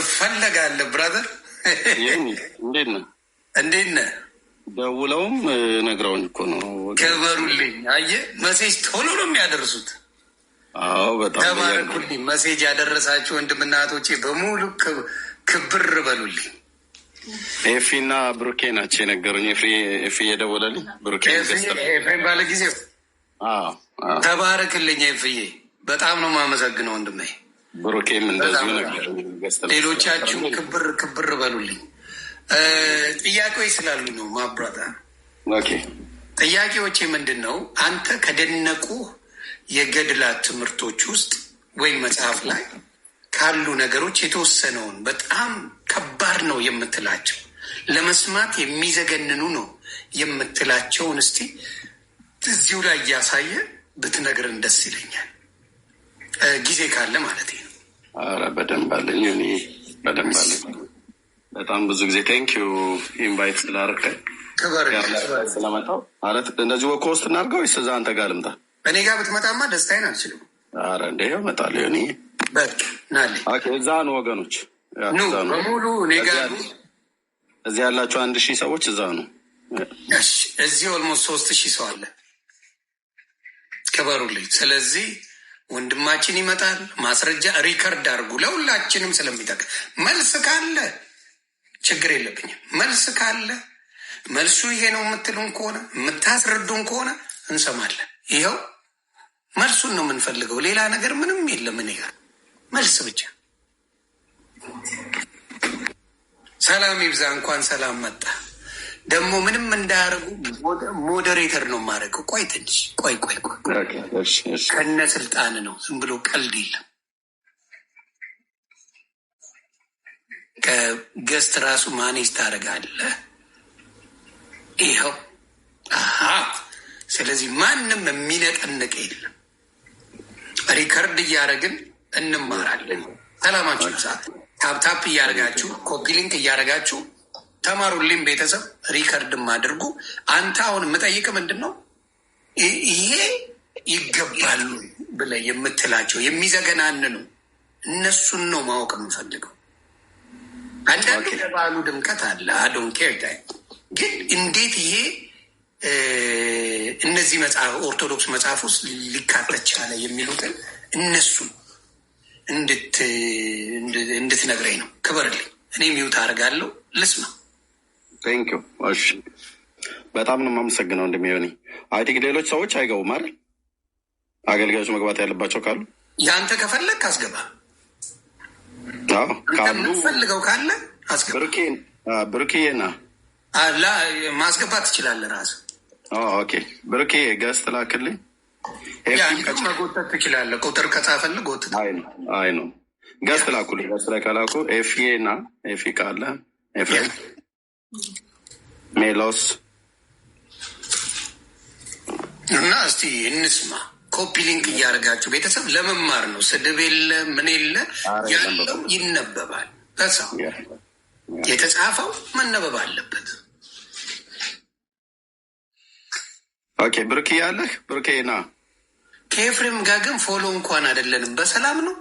ትፈለጋለህ ብራዘር። እንዴት ነህ? ደውለውም ነግረውኝ እኮ ነው። ክበሩልኝ። አየህ መሴጅ ቶሎ ነው የሚያደርሱት። አዎ በጣም ተባረኩልኝ። መሴጅ ያደረሳችሁ ወንድምና እህቶቼ በሙሉ ክብር በሉልኝ። ኤፊና ብሩኬ ናቸው የነገሩኝ። ኤፊ የደወለልኝ ብሩኬ ኤፍሬም ባለ ጊዜው ተባረክልኝ። ኤፍዬ በጣም ነው የማመሰግነው ወንድሜ። ብሩኬም እንደዚሁ ነገር። ሌሎቻችሁ ክብር በሉልኝ። ጥያቄዎች ስላሉ ነው ማብራታ። ጥያቄዎቼ ምንድን ነው? አንተ ከደነቁ የገድላት ትምህርቶች ውስጥ ወይም መጽሐፍ ላይ ካሉ ነገሮች የተወሰነውን በጣም ከባድ ነው የምትላቸው፣ ለመስማት የሚዘገንኑ ነው የምትላቸውን እስቲ እዚሁ ላይ እያሳየ ብትነግረን ደስ ይለኛል። ጊዜ ካለ ማለት ነው። ኧረ በደንብ አለኝ እኔ በደንብ አለኝ። በጣም ብዙ ጊዜ ቴንኪዩ ኢንቫይት ስላደረግከኝ ስለመጣሁ። ማለት እንደዚህ ወኮ ውስጥ እናድርገው ወይስ እዛ አንተ ጋር ልምጣ? እኔ ጋር ብትመጣማ ደስታዬን አልችልም። ኧረ እንደ እመጣለሁ እኔ እዛ ነው ወገኖች በሙሉ እኔ ጋር እዚህ ያላችሁ 1000 ሰዎች እዛ ነው። እዚህ ኦልሞስት 3000 ሰው አለ። ክበሩልኝ። ስለዚህ ወንድማችን ይመጣል። ማስረጃ ሪከርድ አድርጉ፣ ለሁላችንም ስለሚጠቅም። መልስ ካለ ችግር የለብኝም። መልስ ካለ መልሱ ይሄ ነው የምትሉን ከሆነ የምታስረዱን ከሆነ እንሰማለን። ይኸው መልሱን ነው የምንፈልገው። ሌላ ነገር ምንም የለም። እኔ ጋር መልስ ብቻ። ሰላም ይብዛ። እንኳን ሰላም መጣ። ደግሞ ምንም እንዳያደርጉ ሞዴሬተር ነው የማደርገው። ቆይ ትንሽ ቆይ ከነ ስልጣን ነው። ዝም ብሎ ቀልድ የለም። ከገስት ራሱ ማኔጅ ታደርጋለህ። ይኸው ስለዚህ ማንም የሚነቀንቅ የለም። ሪከርድ እያደረግን እንማራለን። ሰላማችሁ ሰዓት ታፕታፕ እያደረጋችሁ ኮፒ ሊንክ እያደረጋችሁ ተማሩልኝ። ቤተሰብ ሪከርድም አድርጉ። አንተ አሁን የምጠይቅ ምንድን ነው ይሄ ይገባሉ ብለህ የምትላቸው የሚዘገናንኑ እነሱን ነው ማወቅ የምፈልገው። አንዳንዱ የባህሉ ድምቀት አለ አዶን ኬር ግን እንዴት ይሄ እነዚህ መጽሐፍ ኦርቶዶክስ መጽሐፍ ውስጥ ሊካተት ቻለ የሚሉትን እነሱን እንድትነግረኝ ነው። ክበርልኝ። እኔ ሚውት አደርጋለሁ ልስማ። ቴንኪው። እሺ በጣም ነው የማመሰግነው እንደሚሆን። አይ ቲንክ ሌሎች ሰዎች አይገቡም አይደል? አገልጋዮች መግባት ያለባቸው ካሉ የአንተ ከፈለግ አስገባ። ካሉ ፈልገው ካለ አስገባ። ብሩኬና ማስገባት ትችላለህ ራስህ። ኦኬ ብሩኬ ገስት ላክልኝ። መጎተት ትችላለህ። ቁጥር ከጻፈልህ ጎትት። አይ ነው ገስት ላኩልኝ። ገስት ላይ ካላኩ ኤፍዬና ኤፊ ካለ ኤፍሬም ሜሎስ እና እስቲ እንስማ። ኮፒ ሊንክ እያደረጋችሁ ቤተሰብ ለመማር ነው። ስድብ የለ ምን የለ ያለው ይነበባል። በሰው የተጻፈው መነበብ አለበት። ኦኬ ብሩኬ ያለህ ብሩኬና ከኤፍሬም ጋር ግን ፎሎ እንኳን አይደለንም። በሰላም ነው።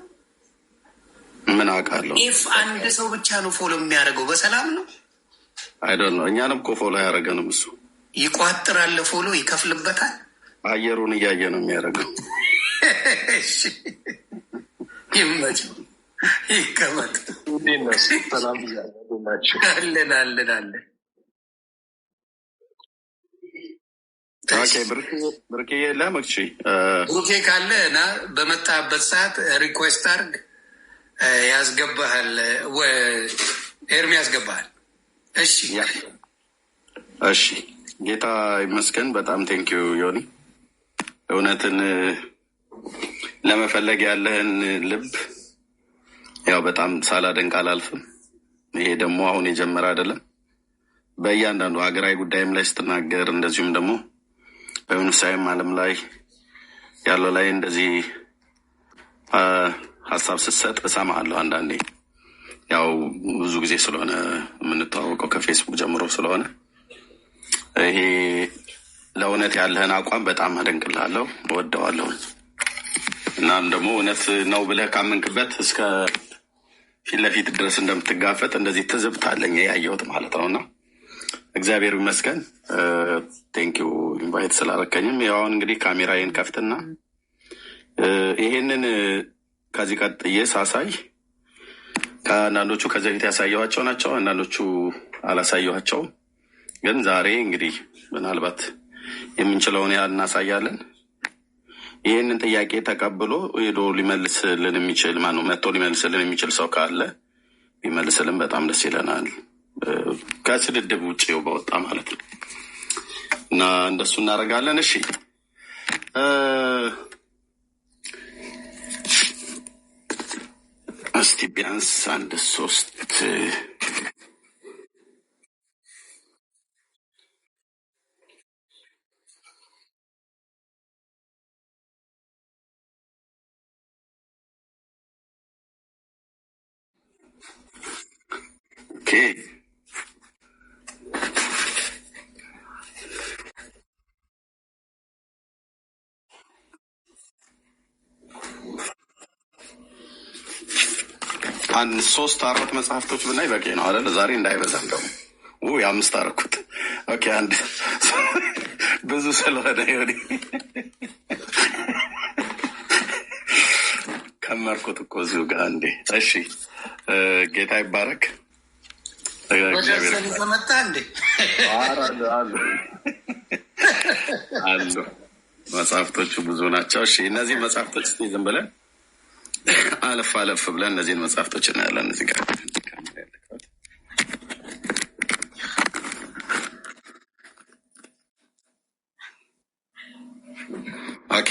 ምን አውቃለሁ። ኢፍ አንድ ሰው ብቻ ነው ፎሎ የሚያደርገው በሰላም ነው። አይደል ነው። እኛንም እኮ ፎሎ አያደርገንም። እሱ ይቋጥራል፣ ፎሎ ይከፍልበታል። አየሩን እያየ ነው የሚያደርገው። ይመቸው ይቀመጥ። አለን ብሩኬ የለም። እሺ ብሩኬ ካለ እና በመጣበት ሰዓት ሪኩዌስት አድርግ፣ ያስገባሃል። ኤርሚ ያስገባሃል። እሺ ጌታ ይመስገን። በጣም ቴንኪዩ ዮኒ። እውነትን ለመፈለግ ያለህን ልብ ያው በጣም ሳላደንቅ አላልፍም። ይሄ ደግሞ አሁን የጀመረ አይደለም። በእያንዳንዱ ሀገራዊ ጉዳይም ላይ ስትናገር፣ እንደዚሁም ደግሞ በመንፈሳዊም ዓለም ላይ ያለው ላይ እንደዚህ ሀሳብ ስትሰጥ እሰማሃለሁ። አንዳንዴ ያው ብዙ ጊዜ ስለሆነ የምንተዋወቀው ከፌስቡክ ጀምሮ ስለሆነ ይሄ ለእውነት ያለህን አቋም በጣም አደንቅልሃለሁ፣ እወደዋለሁ። እናም ደግሞ እውነት ነው ብለህ ካመንክበት እስከ ፊት ለፊት ድረስ እንደምትጋፈጥ እንደዚህ ትዝብት አለኝ ያየሁት ማለት ነው። እና እግዚአብሔር ይመስገን። ቴንኪው ኢንቫይት ስላረከኝም። ያው አሁን እንግዲህ ካሜራዬን ከፍትና ይሄንን ከዚህ ቀጥዬ ሳሳይ ከአንዳንዶቹ ከዚህ በፊት ያሳየኋቸው ናቸው፣ አንዳንዶቹ አላሳየኋቸውም። ግን ዛሬ እንግዲህ ምናልባት የምንችለውን ያህል እናሳያለን። ይህንን ጥያቄ ተቀብሎ ሄዶ ሊመልስልን የሚችል ማነው መጥቶ ሊመልስልን የሚችል ሰው ካለ ቢመልስልን በጣም ደስ ይለናል። ከስድድብ ውጭ በወጣ ማለት ነው እና እንደሱ እናደርጋለን። እሺ እስቲ ቢያንስ አንድ 3 ኦኬ አንድ 3-4 መጽሐፍቶች ብናይ በቂ ነው አይደል? ዛሬ እንዳይበዛ እንደውም 5 አደረኩት። ኦኬ አንድ ብዙ ስለሆነ ይሆን ከመርኩት እኮ እዚሁ ጋር እንዴ። እሺ ጌታ ይባረክ። ተመጣ እንዴ አሉ መጽሐፍቶቹ ብዙ ናቸው። እሺ እነዚህ መጽሐፍቶች እስኪ ዝም ብለን አለፍ ብለን እነዚህን መጽሐፍቶች እናያለን። እዚህ ጋር ኦኬ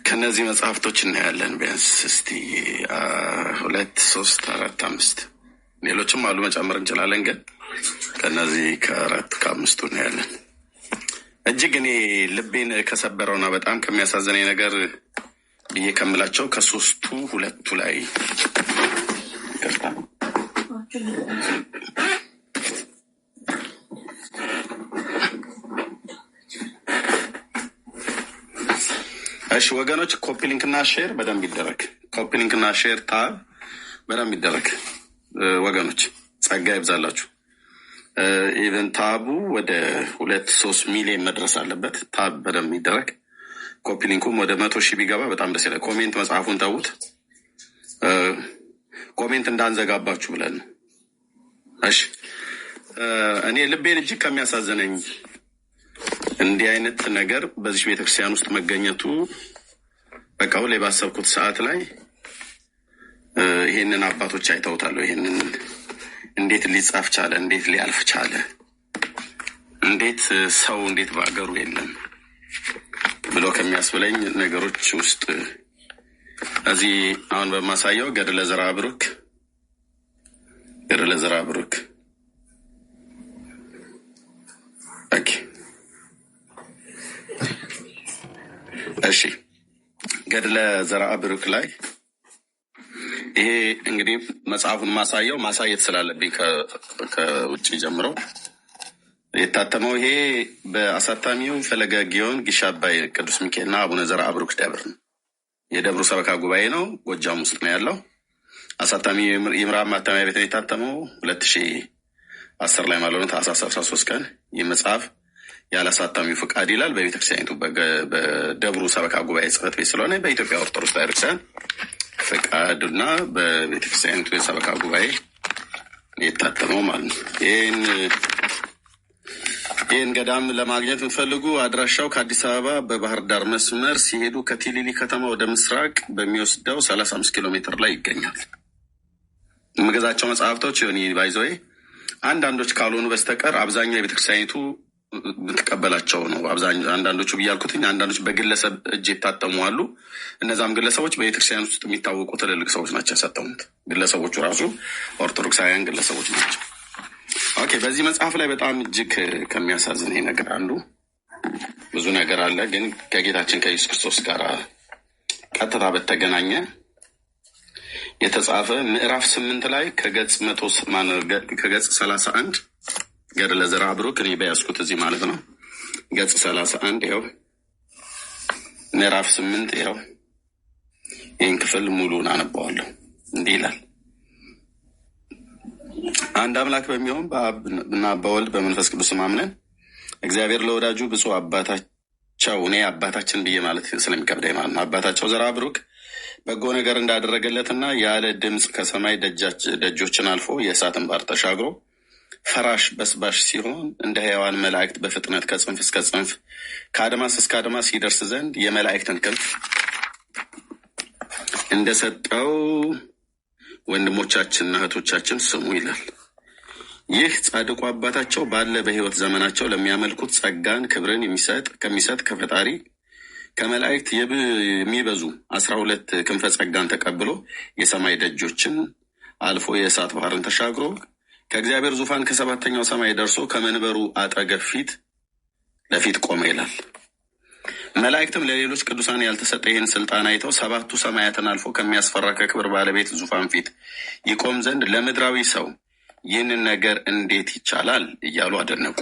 ከነዚህ መጽሐፍቶች እናያለን። ቢያንስ እስቲ 2 3 4 5 ሌሎችም አሉ መጨመር እንችላለን። ግን ከነዚህ ከ4 ከ5 እናያለን። እጅግ እኔ ልቤን ከሰበረውና በጣም ከሚያሳዝነኝ ነገር ብዬ ከምላቸው ከ3ቱ 2ቱ ላይ እሺ ወገኖች ኮፒ ሊንክና ሼር በደንብ ይደረግ። ኮፒ ሊንክና ሼር ታብ በደንብ ይደረግ ወገኖች፣ ጸጋ ይብዛላችሁ። ኢቨን ታቡ ወደ 2-3 ሚሊዮን መድረስ አለበት። ታብ በደንብ ይደረግ። ኮፒ ሊንኩም ወደ 100,000 ቢገባ በጣም ደስ ይላል። ኮሜንት መጽሐፉን ተዉት፣ ኮሜንት እንዳንዘጋባችሁ ብለን ነው። እሺ እኔ ልቤን እጅግ ከሚያሳዝነኝ እንዲህ አይነት ነገር በዚህ ቤተክርስቲያን ውስጥ መገኘቱ በቃ ሁሌ ባሰብኩት ሰዓት ላይ ይሄንን አባቶች አይተውታል። ይሄንን እንዴት ሊጻፍ ቻለ? እንዴት ሊያልፍ ቻለ? እንዴት ሰው እንዴት በአገሩ የለም ብሎ ከሚያስብለኝ ነገሮች ውስጥ እዚህ አሁን በማሳየው ገድለ ዘርዓ ብሩክ ኦኬ እሺ ገድለ ዘርዓ ብሩክ ላይ ይሄ እንግዲህ መጽሐፉን ማሳየት ስላለብኝ ከውጭ ጀምሮ የታተመው ይሄ በአሳታሚው ፈለገ ጊዮን ጊሻ አባይ ቅዱስ ሚካኤልና አቡነ ዘርዓ ብሩክ ደብር ነው። የደብሩ ሰበካ ጉባኤ ነው፣ ጎጃም ውስጥ ነው ያለው። አሳታሚ የምዕራብ ማተሚያ ቤት ነው የታተመው 2010 ላይ ማለት ነው ታኅሳስ 13 ቀን። ይህ መጽሐፍ ያለ አሳታሚው ፍቃድ ይላል በቤተክርስቲያኒቱ በደብሩ ሰበካ ጉባኤ ጽሕፈት ቤት ስለሆነ በኢትዮጵያ ኦርቶዶክስ ቤተክርስቲያን ፍቃድና በቤተክርስቲያኒቱ የሰበካ ጉባኤ የታተመው ማለት ነው። ይህን ገዳም ለማግኘት የምትፈልጉ አድራሻው ከአዲስ አበባ በባህር ዳር መስመር ሲሄዱ ከቲሊሊ ከተማ ወደ ምስራቅ በሚወስደው 35 ኪሎ ሜትር ላይ ይገኛል። የምገዛቸው መጽሐፍቶች ሆኒ ባይዘዌ አንዳንዶች ካልሆኑ በስተቀር አብዛኛው የቤተክርስቲያኒቱ የምትቀበላቸው ነው። አንዳንዶቹ ብያልኩትኝ አንዳንዶች በግለሰብ እጅ የታተሙ አሉ። እነዛም ግለሰቦች በቤተክርስቲያን ውስጥ የሚታወቁ ትልልቅ ሰዎች ናቸው ያሳተሙት። ግለሰቦቹ ራሱ ኦርቶዶክሳውያን ግለሰቦች ናቸው። ኦኬ በዚህ መጽሐፍ ላይ በጣም እጅግ ከሚያሳዝነኝ ነገር አንዱ ብዙ ነገር አለ፣ ግን ከጌታችን ከኢየሱስ ክርስቶስ ጋር ቀጥታ በተገናኘ የተጻፈ ምዕራፍ 8 ላይ ከገጽ 31 ገድለ ዘርዓ ብሩክ እኔ በያዝኩት እዚህ ማለት ነው ገጽ 31 ይኸው ምዕራፍ 8 ይኸው ይህን ክፍል ሙሉን አነባዋለሁ። እንዲህ ይላል። አንድ አምላክ በሚሆን በአብና በወልድ በመንፈስ ቅዱስ አምነን እግዚአብሔር ለወዳጁ ብፁዕ አባታቸው እኔ አባታችን ብዬ ማለት ስለሚከብዳኝ ማለት ነው አባታቸው ዘርዓ ብሩክ በጎ ነገር እንዳደረገለትና ያለ ድምፅ ከሰማይ ደጆችን አልፎ የእሳትን ባህር ተሻግሮ ፈራሽ በስባሽ ሲሆን እንደ ሕያዋን መላእክት በፍጥነት ከጽንፍ እስከ ጽንፍ ከአድማስ እስከ አድማስ ይደርስ ዘንድ የመላእክትን ክንፍ እንደሰጠው ወንድሞቻችንና እህቶቻችን ስሙ ይላል። ይህ ጻድቁ አባታቸው ባለ በሕይወት ዘመናቸው ለሚያመልኩት ጸጋን ክብርን ከሚሰጥ ከፈጣሪ ከመላእክት የሚበዙ 12 ክንፈ ጸጋን ተቀብሎ የሰማይ ደጆችን አልፎ የእሳት ባህርን ተሻግሮ ከእግዚአብሔር ዙፋን ከሰባተኛው ሰማይ ደርሶ ከመንበሩ አጠገብ ፊት ለፊት ቆመ ይላል። መላእክትም ለሌሎች ቅዱሳን ያልተሰጠ ይህን ስልጣን አይተው 7ቱ ሰማያትን አልፎ ከሚያስፈራ ከክብር ባለቤት ዙፋን ፊት ይቆም ዘንድ ለምድራዊ ሰው ይህንን ነገር እንዴት ይቻላል እያሉ አደነቁ።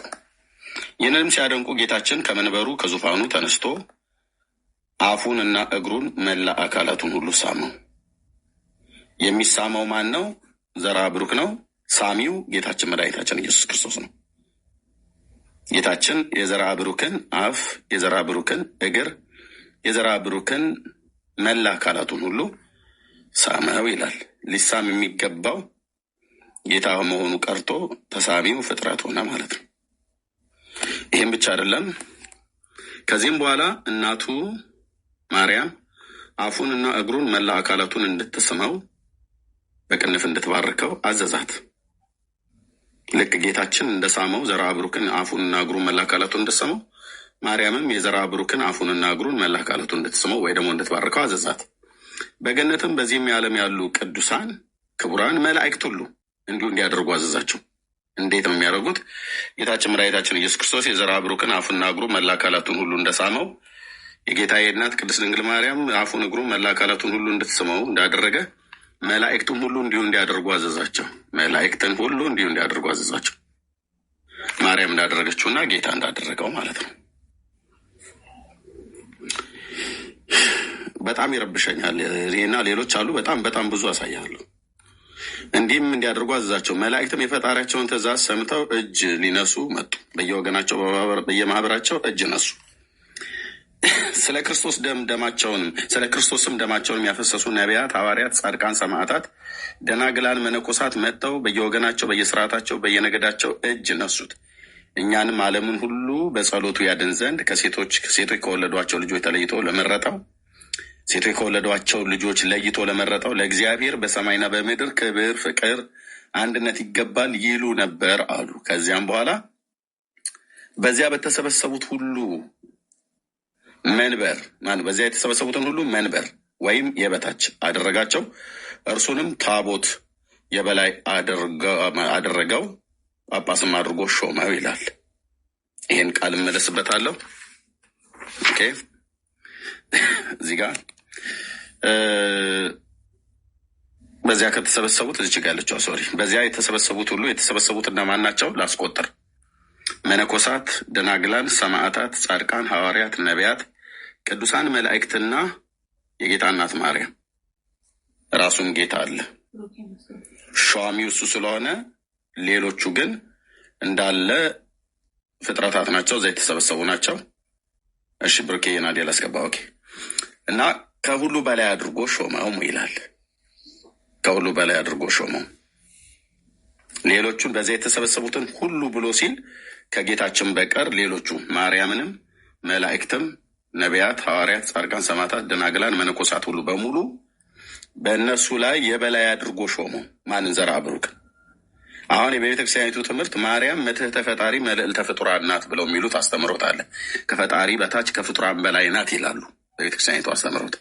ይህንንም ሲያደንቁ ጌታችን ከመንበሩ ከዙፋኑ ተነስቶ አፉን እና እግሩን መላ አካላቱን ሁሉ ሳመው። የሚሳመው ማን ነው? ዘርዓ ብሩክ ነው። ሳሚው ጌታችን መድኃኒታችን ኢየሱስ ክርስቶስ ነው። ጌታችን የዘርዓ ብሩክን አፍ፣ የዘርዓ ብሩክን እግር፣ የዘርዓ ብሩክን መላ አካላቱን ሁሉ ሳመው ይላል። ሊሳም የሚገባው ጌታ መሆኑ ቀርቶ ተሳሚው ፍጥረት ሆነ ማለት ነው። ይህም ብቻ አይደለም። ከዚህም በኋላ እናቱ ማርያም አፉንና እግሩን መላ አካላቱን እንድትስመው በቅንፍ እንድትባርከው አዘዛት። ልክ ጌታችን እንደሳመው ዘርዓ ብሩክን አፉንና እግሩን መላ አካላቱን እንድትስመው ማርያምም የዘርዓ ብሩክን አፉንና እግሩን መላ አካላቱን እንድትስመው ወይ ደግሞ እንድትባርከው አዘዛት። በገነትም በዚህም ዓለም ያሉ ቅዱሳን ክቡራን መላእክት ሁሉ እንዲሁ እንዲያደርጉ አዘዛቸው። እንዴት ነው የሚያደርጉት? ጌታችን መድኃኒታችን ኢየሱስ ክርስቶስ የዘርዓ ብሩክን አፉንና እግሩን መላ አካላቱን ሁሉ እንደሳመው የጌታዬ እናት ቅድስት ድንግል ማርያም አፉን እግሩን መላ አካላቱን ሁሉ እንድትስመው እንዳደረገ መላእክቱም ሁሉ እንዲሁ እንዲያደርጉ አዘዛቸው። መላእክትን ሁሉ እንዲሁ እንዲያደርጉ አዘዛቸው። ማርያም እንዳደረገችውና ጌታ እንዳደረገው ማለት ነው። በጣም ይረብሸኛል ይሄና ሌሎች አሉ። በጣም ብዙ አሳያለሁ። እንዲህም እንዲያደርጉ አዘዛቸው። መላእክትም የፈጣሪያቸውን ትእዛዝ ሰምተው እጅ ሊነሱ መጡ። በየወገናቸው በየማህበራቸው እጅ ነሱ። ስለ ክርስቶስም ደማቸውንም ያፈሰሱ ነቢያት፣ ሐዋርያት፣ ጻድቃን፣ ሰማዕታት፣ ደናግላን፣ መነኮሳት መጥተው በየወገናቸው በየስርዓታቸው በየነገዳቸው እጅ ነሱት። እኛንም ዓለምን ሁሉ በጸሎቱ ያድን ዘንድ ከሴቶች ከወለዷቸው ልጆች ተለይቶ ለመረጠው ሴቶች ከወለዷቸው ልጆች ለይቶ ለመረጠው ለእግዚአብሔር በሰማይና በምድር ክብር፣ ፍቅር፣ አንድነት ይገባል ይሉ ነበር አሉ። ከዚያም በኋላ በዚያ የተሰበሰቡትን ሁሉ መንበር ወይም የበታች አደረጋቸው። እርሱንም ታቦት የበላይ አደረገው፣ ጳጳስም አድርጎ ሾመው ይላል። ይህን ቃል እመለስበታለሁ። ኦኬ እዚህ ጋር በዚያ ከተሰበሰቡት እዚህ ጋር ያለችው በዚያ የተሰበሰቡት ሁሉ የተሰበሰቡት እነማን ናቸው? ላስቆጥር። መነኮሳት፣ ደናግላን፣ ሰማዕታት፣ ጻድቃን፣ ሐዋርያት፣ ነቢያት፣ ቅዱሳን መላእክትና የጌታ እናት ማርያም። ራሱም ጌታ አለ። ሿሚው እሱ ስለሆነ ሌሎቹ ግን እንዳለ ፍጥረታት ናቸው፣ እዛ የተሰበሰቡ ናቸው። እሺ ብሩኬ ናዲያ ላስገባ። ኦኬ እና ከሁሉ በላይ አድርጎ ሾመው ይላል። ከሁሉ በላይ አድርጎ ሾመው። ሌሎቹን በዚያ የተሰበሰቡትን ሁሉ ብሎ ሲል ከጌታችን በቀር ሌሎቹ ማርያምንም፣ መላእክትም፣ ነቢያት፣ ሐዋርያት፣ ጻድቃን፣ ሰማዕታት፣ ደናግላን፣ መነኮሳት ሁሉ በሙሉ በእነሱ ላይ የበላይ አድርጎ ሾመው። ማንን? ዘርዓ ብሩክ። አሁን የቤተክርስቲያኒቱ ትምህርት ማርያም መትሕተ ፈጣሪ መልዕልተ ፍጡራን ናት ብለው የሚሉት አስተምሮት አለ። ከፈጣሪ በታች ከፍጡራን በላይ ናት ይላሉ በቤተክርስቲያኒቱ አስተምሮት።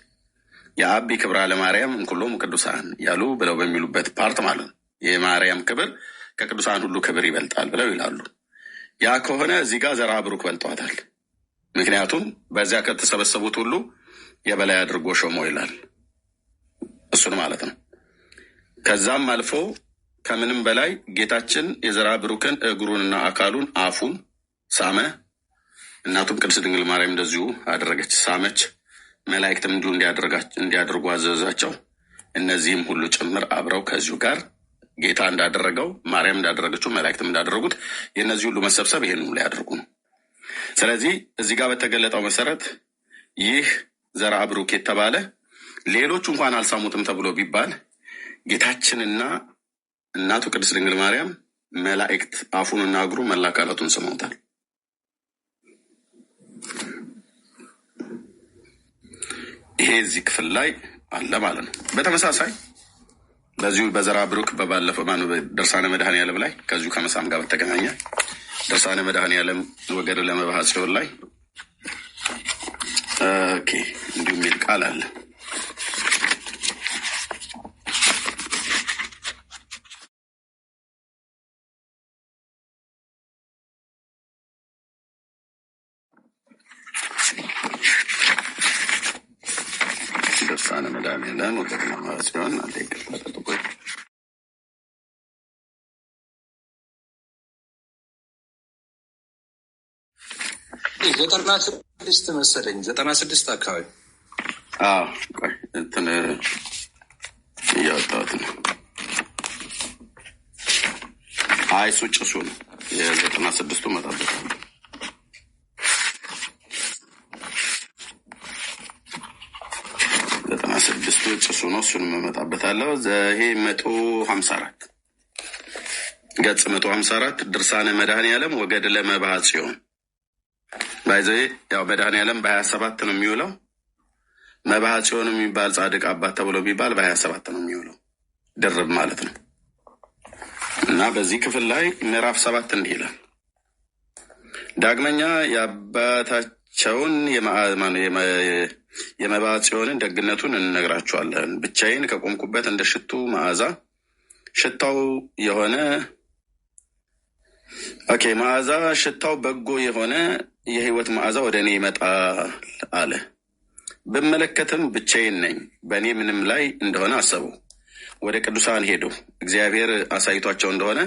የአቢ ክብራ ለማርያም እንኩሎሙ ቅዱሳን ያሉ ብለው በሚሉበት ፓርት ማለት ነው። የማርያም ክብር ከቅዱሳን ሁሉ ክብር ይበልጣል ብለው ይላሉ። ያ ከሆነ እዚህ ጋር ዘርዓ ብሩክ በልጧታል። ምክንያቱም በዚያ ከተሰበሰቡት ሁሉ የበላይ አድርጎ ሾመው ይላል። እሱን ማለት ነው። ከዛም አልፎ ከምንም በላይ ጌታችን የዘርዓ ብሩክን እግሩንና አካሉን አፉን ሳመ። እናቱም ቅድስት ድንግል ማርያም እንደዚሁ አደረገች፣ ሳመች። መላእክትም እንዲሁ እንዲያደርጉ አዘዛቸው። እነዚህም ሁሉ ጭምር አብረው ከዚሁ ጋር ጌታ እንዳደረገው ማርያም እንዳደረገችው መላእክትም እንዳደረጉት የእነዚህ ሁሉ መሰብሰብ ይህን ሁሉ ያደርጉ ነው። ስለዚህ እዚህ ጋር በተገለጠው መሰረት ይህ ዘርአ ብሩክ የተባለ ሌሎቹ እንኳን አልሰሙትም ተብሎ ቢባል ጌታችንና እናቱ ቅድስት ድንግል ማርያም መላእክት አፉንና እግሩ መላ አካላቱን ስመውታል። ይሄ እዚህ ክፍል ላይ አለ ማለት ነው። በተመሳሳይ በዚሁ በዘርአ ብሩክ በባለፈው ድርሳነ መድኃኔዓለም ላይ ከዚሁ ከመሳም ጋር በተገናኘ ድርሳነ መድኃኔዓለም ወገድ ለመባህ ጽዮን ላይ እንዲሁ የሚል ቃል አለ። ድርሳነ መድኃኔዓለም ወገድ ለመባህ ጽዮን አንዴ ይቀጥላል። 96 መሰለኝ 96 አካባቢ እንትን እያወጣሁት ነው። እሱ ጭሱ ነው። የ96ቱ መጣበት 96ቱ ጭሱ ነው። እሱንም እመጣበታለሁ። ይሄ 154 ገጽ 154 ድርሳነ መድኃኔዓለም ወገድ ለመባህ ጽዮን ባይዘ ያው መድኃኔዓለም በ27 ነው የሚውለው። መባህ ጽዮን የሚባል ጻድቅ አባት ተብሎ ቢባል በ27 ነው የሚውለው፣ ድርብ ማለት ነው። እና በዚህ ክፍል ላይ ምዕራፍ 7 እንዲህ ይላል። ዳግመኛ የአባታቸውን የመባህ ጽዮንን ደግነቱን እንነግራችኋለን። ብቻዬን ከቆምኩበት እንደ ሽቱ መዓዛ ሽታው የሆነ መዓዛ ሽታው በጎ የሆነ የሕይወት መዓዛ ወደ እኔ ይመጣል አለ። ብመለከትም ብቻዬን ነኝ፣ በእኔ ምንም ላይ እንደሆነ አሰቡ። ወደ ቅዱሳን ሄዱ፣ እግዚአብሔር አሳይቷቸው እንደሆነ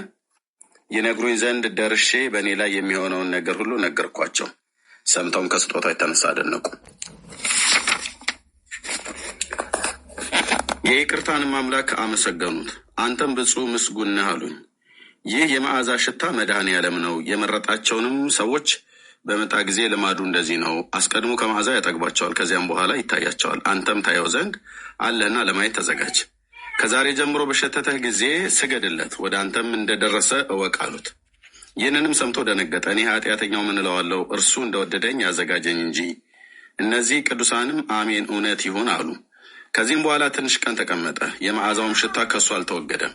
ይነግሩኝ ዘንድ ደርሼ በእኔ ላይ የሚሆነውን ነገር ሁሉ ነገርኳቸው። ሰምተውም ከስጦታ የተነሳ አደነቁ። የይቅርታንም አምላክ አመሰገኑት። አንተም ብፁዕ ምስጉን ነህ አሉኝ። ይህ የመዓዛ ሽታ መድኃኔዓለም ነው። የመረጣቸውንም ሰዎች በመጣ ጊዜ ልማዱ እንደዚህ ነው። አስቀድሞ ከመዓዛ ያጠግባቸዋል፣ ከዚያም በኋላ ይታያቸዋል። አንተም ታየው ዘንድ አለህና ለማየት ተዘጋጅ። ከዛሬ ጀምሮ በሸተተህ ጊዜ ስገድለት፣ ወደ አንተም እንደደረሰ እወቅ አሉት። ይህንንም ሰምቶ ደነገጠ። እኔ ኃጢአተኛው ምን እለዋለሁ? እርሱ እንደወደደኝ ያዘጋጀኝ እንጂ። እነዚህ ቅዱሳንም አሜን እውነት ይሁን አሉ። ከዚህም በኋላ ትንሽ ቀን ተቀመጠ። የመዓዛውም ሽታ ከእሱ አልተወገደም።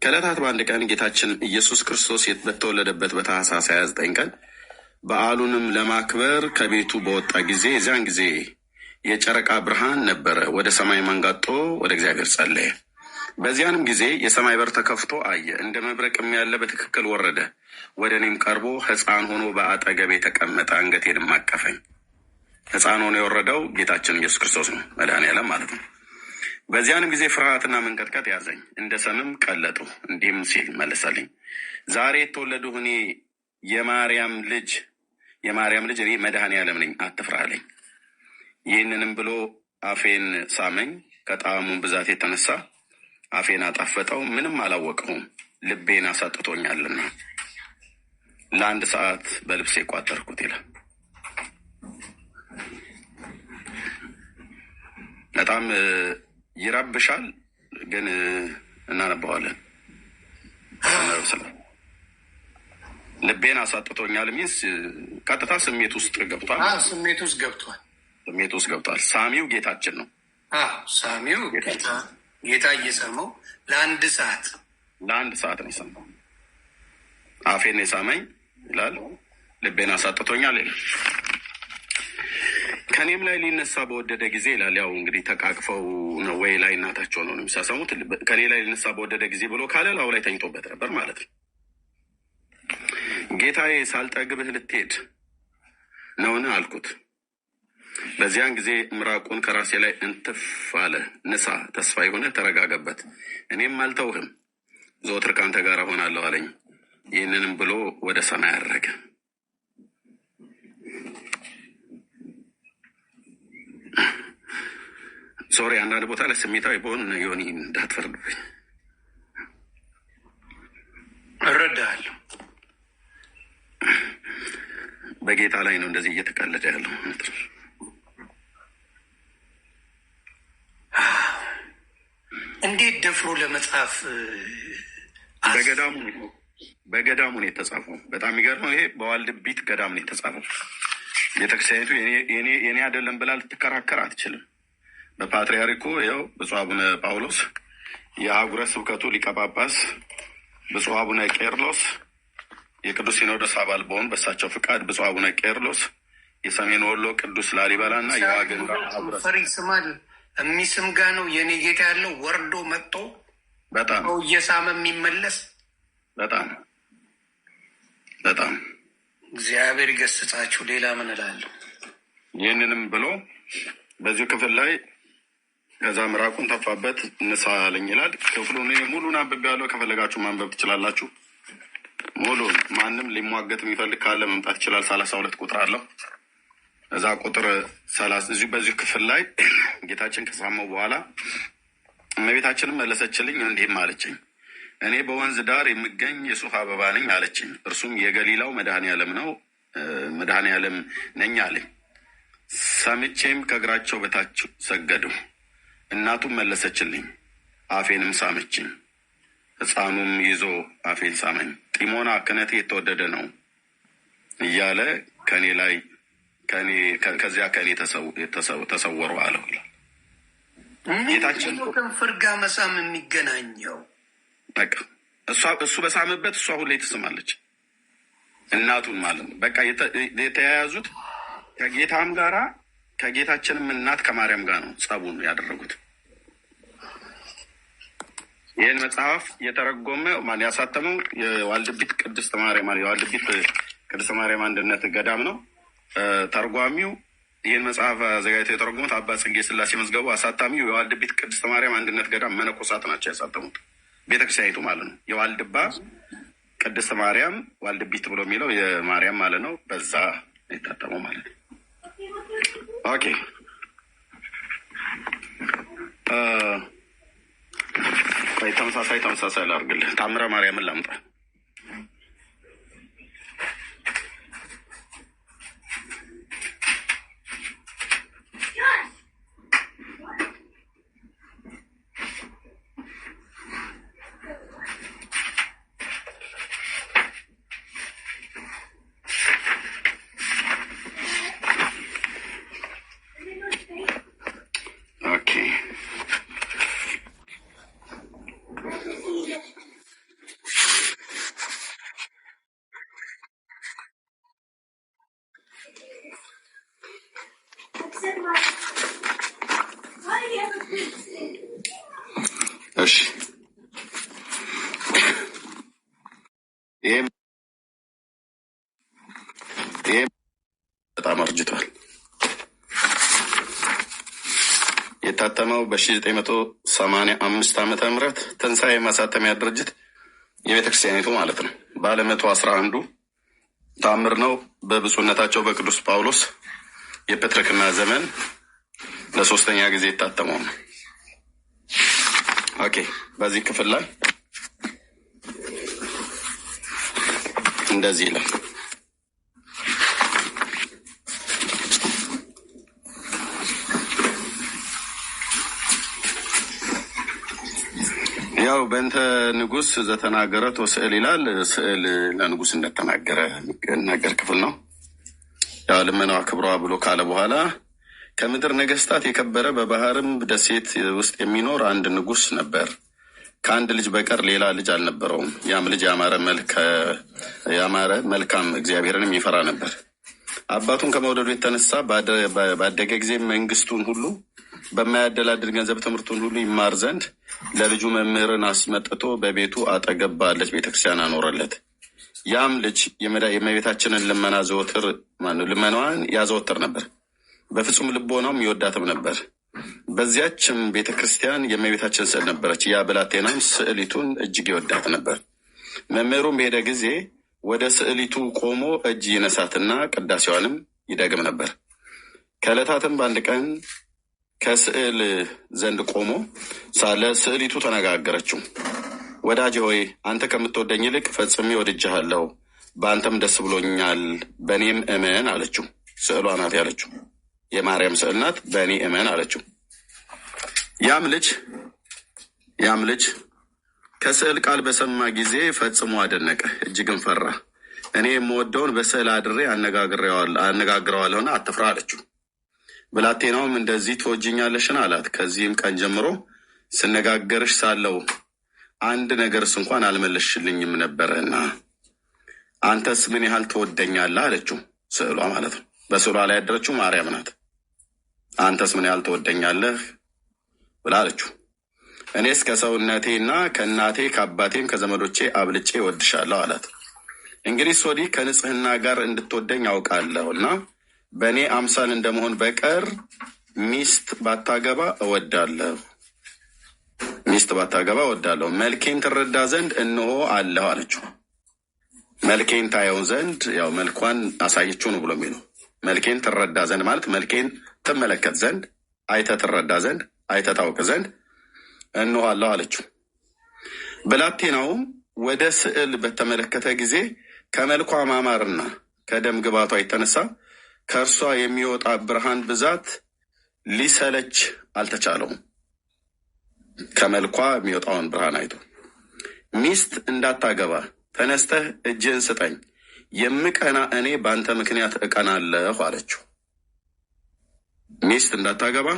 ከዕለታት በአንድ ቀን ጌታችን ኢየሱስ ክርስቶስ በተወለደበት በታኅሳስ 29 ቀን በዓሉንም ለማክበር ከቤቱ በወጣ ጊዜ የዚያን ጊዜ የጨረቃ ብርሃን ነበረ። ወደ ሰማይ አንጋጦ ወደ እግዚአብሔር ጸለየ። በዚያንም ጊዜ የሰማይ በር ተከፍቶ አየ። እንደ መብረቅም ያለ በትክክል ወረደ። ወደ እኔም ቀርቦ ሕፃን ሆኖ በአጠገቤ ተቀመጠ። አንገቴንም አቀፈኝ። ሕፃን ሆኖ የወረደው ጌታችን ኢየሱስ ክርስቶስ ነው፣ መድኃኔዓለም ማለት ነው። በዚያንም ጊዜ ፍርሃትና መንቀጥቀጥ ያዘኝ፣ እንደ ሰምም ቀለጡ። እንዲህም ሲል መለሰልኝ፣ ዛሬ የተወለድሁ እኔ የማርያም ልጅ እኔ መድኃኔዓለም ነኝ፣ አትፍራ አለኝ። ይህንንም ብሎ አፌን ሳመኝ። ከጣዕሙም ብዛት የተነሳ አፌን አጣፈጠው። ምንም አላወቅሁም፣ ልቤን አሳጥቶኛልና ለ1 ሰዓት በልብሴ ቋጠርኩት ይላል። በጣም ይረብሻል፣ ግን እናነባዋለን። ልቤን አሳጥቶኛል ሚንስ ቀጥታ ስሜት ውስጥ ገብቷል። ስሜት ውስጥ ገብቷል። ሳሚው ጌታችን ነው። ሳሚው ጌታ እየሰማው ለ1 ሰዓት ነው የሰማው። አፌን የሳመኝ ይላል፣ ልቤን አሳጥቶኛል ይላል። ከኔም ላይ ሊነሳ በወደደ ጊዜ ይላል። ያው እንግዲህ ተቃቅፈው ነው ወይ ላይ እናታቸው ነው የሚሳሰሙት። ከኔ ላይ ሊነሳ በወደደ ጊዜ ብሎ ካለ ላዩ ላይ ተኝቶበት ነበር ማለት ነው። ጌታዬ ሳልጠግብህ ልትሄድ ነውን አልኩት። በዚያን ጊዜ ምራቁን ከራሴ ላይ እንትፍ አለ። ንሳ፣ ተስፋ የሆነ ተረጋገበት፣ እኔም አልተውህም፣ ዘወትር ካንተ ጋር እሆናለሁ አለኝ። ይህንንም ብሎ ወደ ሰማይ አረገ። ሶሪ አንዳንድ ቦታ ላይ ስሜታዊ በሆን ዮኒ እንዳትፈርድብኝ እረዳለሁ። በጌታ ላይ ነው እንደዚህ እየተቀለደ ያለው። እንዴት ደፍሮ ለመጻፍ በገዳሙ ነው የተጻፈው። በጣም የሚገርመው ይሄ በዋልድቢት ገዳም ነው የተጻፈው። ቤተክርስቲያኒቱ የኔ አይደለም ብላ ልትከራከር አትችልም። በፓትርያርኩ ይኸው ብፁዕ አቡነ ጳውሎስ፣ የአህጉረ ስብከቱ ሊቀ ጳጳስ ብፁዕ አቡነ ቄርሎስ፣ የቅዱስ ሲኖዶስ አባል በሆን በሳቸው ፍቃድ ብፁዕ አቡነ ቄርሎስ፣ የሰሜን ወሎ ቅዱስ ላሊበላ እና የዋግምራ ፈሪ ስማል የሚስም ጋ ነው የኔ ጌታ ያለው ወርዶ መጥቶ በጣም እየሳመ የሚመለስ በጣም እግዚአብሔር ይገስጻችሁ። ሌላ ምን እላለሁ? ይህንንም ብሎ በዚሁ ክፍል ላይ ከዛ ምራቁን ተፋበት ንስሐ አለኝ ይላል። ክፍሉን ሙሉን አንብቤያለሁ። ከፈለጋችሁ ማንበብ ትችላላችሁ። ሙሉን ማንም ሊሟገት የሚፈልግ ካለ መምጣት ይችላል። 32 ቁጥር አለው። እዛ ቁጥር 30 በዚሁ ክፍል ላይ ጌታችን ከሳመው በኋላ እመቤታችንም መለሰችልኝ እንዲህም አለችኝ፣ እኔ በወንዝ ዳር የምገኝ የሱፍ አበባ ነኝ አለችኝ። እርሱም የገሊላው መድኃኔዓለም ነው፣ መድኃኔዓለም ነኝ አለኝ። ሰምቼም ከእግራቸው በታች ሰገድሁ። እናቱም መለሰችልኝ፣ አፌንም ሳመችኝ። ሕፃኑም ይዞ አፌን ሳመኝ። ጢሞና ክህነቴ የተወደደ ነው እያለ ከኔ ላይ ከዚያ ከኔ ተሰወሩ አለው ይላል ጌታችን። ከንፈር ጋር መሳም የሚገናኘው በቃ እሱ በሳመበት እሷ ሁሌ ትስማለች፣ እናቱን ማለት ነው። በቃ የተያያዙት ከጌታም ጋራ ከጌታችንም እናት ከማርያም ጋር ነው ጸቡን ያደረጉት። ይህን መጽሐፍ የተረጎመ ማን ያሳተመው? የዋልድቢት ቅድስት ማርያም የዋልድቢት ቅድስት ማርያም አንድነት ገዳም ነው። ተርጓሚው ይህን መጽሐፍ አዘጋጅተው የተረጎሙት አባ ጽጌ ሥላሴ መዝገቡ፣ አሳታሚው የዋልድቢት ቅድስት ማርያም አንድነት ገዳም መነኮሳት ናቸው ያሳተሙት። ቤተክርስቲያኒቱ ማለት ነው የዋልድባ ቅድስት ማርያም ዋልድቢት ብሎ የሚለው የማርያም ማለት ነው። በዛ የታተመው ማለት ነው። ኦኬ ተመሳሳይ ላድርግልህ። ታምረ ማርያምን ላምጣ። እሺ ይሄ በጣም አርጅቷል። የታተመው በ1985 ዓመተ ምህረት ትንሣኤ ማሳተሚያ ድርጅት የቤተክርስቲያኒቱ ማለት ነው። ባለ 111 ታምር ነው። በብፁዕነታቸው በቅዱስ ጳውሎስ የጴጥርክና ዘመን ለሶስተኛ ጊዜ የታተመው ነው። ኦኬ በዚህ ክፍል ላይ እንደዚህ ይላል። ያው በእንተ ንጉሥ ዘተናገረት ወስዕል ይላል። ስዕል ለንጉሥ እንደተናገረ ነገር ክፍል ነው። ያው ልመናዋ ክብሯ ብሎ ካለ በኋላ ከምድር ነገስታት የከበረ በባህርም ደሴት ውስጥ የሚኖር አንድ ንጉሥ ነበር። ከአንድ ልጅ በቀር ሌላ ልጅ አልነበረውም። ያም ልጅ ያማረ መልካም እግዚአብሔርንም ይፈራ ነበር። አባቱን ከመውደዱ የተነሳ ባደገ ጊዜ መንግስቱን ሁሉ በማያደላድል ገንዘብ ትምህርቱን ሁሉ ይማር ዘንድ ለልጁ መምህርን አስመጥቶ በቤቱ አጠገብ ባለች ቤተክርስቲያን አኖረለት። ያም ልጅ የእመቤታችንን ልመናዋን ያዘወትር ነበር፣ በፍጹም ልቦናውም ይወዳትም ነበር። በዚያችም ቤተ ክርስቲያን የእመቤታችን ስዕል ነበረች። ያ ብላቴናም ስዕሊቱን እጅግ ይወዳት ነበር። መምህሩም በሄደ ጊዜ ወደ ስዕሊቱ ቆሞ እጅ ይነሳትና ቅዳሴዋንም ይደግም ነበር። ከዕለታትም በአንድ ቀን ከስዕል ዘንድ ቆሞ ሳለ ስዕሊቱ ተነጋገረችው። ወዳጄ ሆይ አንተ ከምትወደኝ ይልቅ ፈጽሜ ወድጄሃለሁ፣ በአንተም ደስ ብሎኛል፣ በእኔም እመን አለችው። ስዕሏ ናት ያለችው፣ የማርያም ስዕል ናት። በእኔ እመን አለችው። ያም ልጅ ከስዕል ቃል በሰማ ጊዜ ፈጽሞ አደነቀ፣ እጅግም ፈራ። እኔ የምወደውን በስዕል አድሬ አነጋግረዋለሁና አትፍራ አለችው። ብላቴናውም እንደዚህ ትወጂኛለሽን አላት። ከዚህም ቀን ጀምሮ ስነጋገርሽ ሳለው አንድ ነገርስ እንኳን አልመለስሽልኝም ነበረና አንተስ ምን ያህል ትወደኛለህ አለችው። ስዕሏ ማለት ነው። በስዕሏ ላይ ያደረችው ማርያም ናት። አንተስ ምን ያህል ትወደኛለህ ብላ አለችው። እኔስ ከሰውነቴና ከእናቴ ከአባቴም ከዘመዶቼ አብልጬ እወድሻለሁ አላት። እንግዲህ ወዲህ ከንጽህና ጋር እንድትወደኝ አውቃለሁና በእኔ አምሳል እንደመሆን በቀር ሚስት ባታገባ እወዳለሁ። መልኬን ትረዳ ዘንድ እነሆ አለሁ አለችው። መልኬን ታየው ዘንድ ያው መልኳን አሳየችው ነው ብሎ የሚለው። መልኬን ትረዳ ዘንድ ማለት መልኬን ትመለከት ዘንድ፣ አይተ ትረዳ ዘንድ፣ አይተ ታውቅ ዘንድ እነሆ አለሁ አለችው። ብላቴናውም ወደ ስዕል በተመለከተ ጊዜ ከመልኳ ማማርና ከደም ግባቷ የተነሳ ከእርሷ የሚወጣ ብርሃን ብዛት ሊሰለች አልተቻለውም። ከመልኳ የሚወጣውን ብርሃን አይቶ ሚስት እንዳታገባ ተነስተህ እጅህን ስጠኝ፣ የምቀና እኔ በአንተ ምክንያት እቀናለሁ አለችው። ሚስት እንዳታገባ